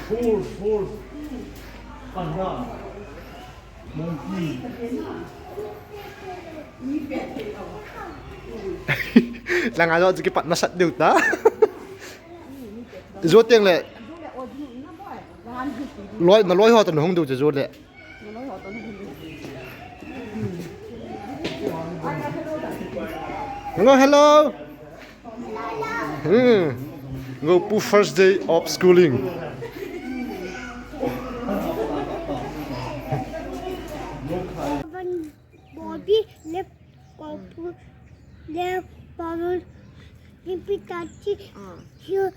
Full. Panda. Monkey. Lang ano sige pat nasat diu ta. Zo tieng le. Loi ho tan hong du je zo le. Hello. Go pu first day of schooling. Bobby left power Pikachu here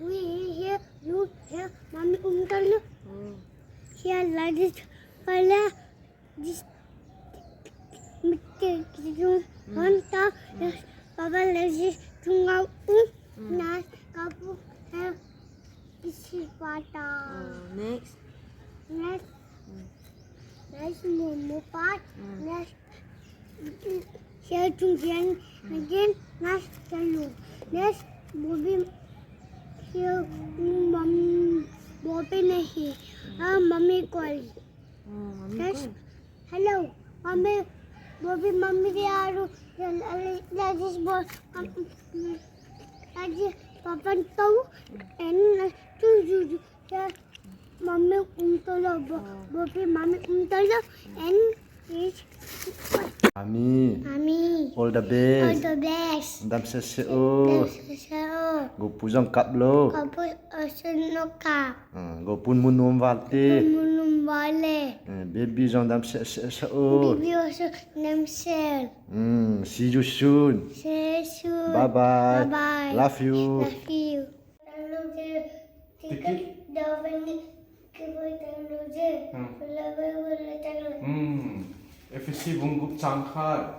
we here you here mommy umtal here like this pala this mitte one ta papa let's tunga na kapu isi pata next momo part next here to again next hello next Bobby here Bobby nahi mummy call next hello mummy Bobby mummy yaru just papa tau and to mummy untalo Bobby mummy untalo and Mami. All the best. Dam se o. Go pujang kap lo. Kapu asun ka. Go pun munum valte. Munum vale. Baby jong dam se o. Baby also namsel. See you soon. See you soon. Bye bye. Bye bye. Love you. Love you. FSC bungup changkhat.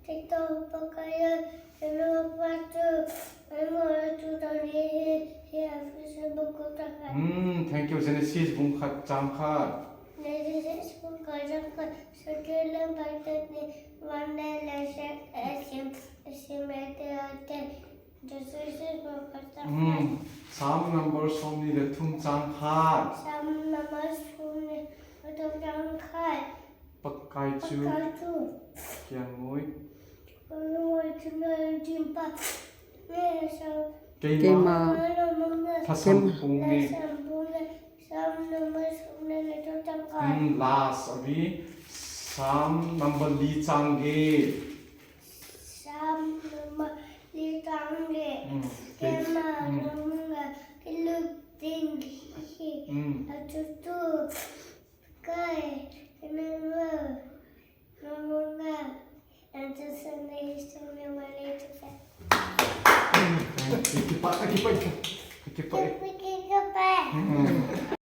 TikTok pakaya hello patu I'm to the here Facebook kota Thank you Genesis bungkhat changkhat. Genesis bungkhat circular pattern one day lesson Genesis bungkhat Some numbers only the thum changkhat. Some numbers from the changkhat Pakai chu. Kian ngui. Keima. Thasam pungni. Last abhi some number li change. Some number li change. Keima number kilu tinggi. Atutu kai. Remember, and just Sunday is to me my later set. Keep up. Keep up.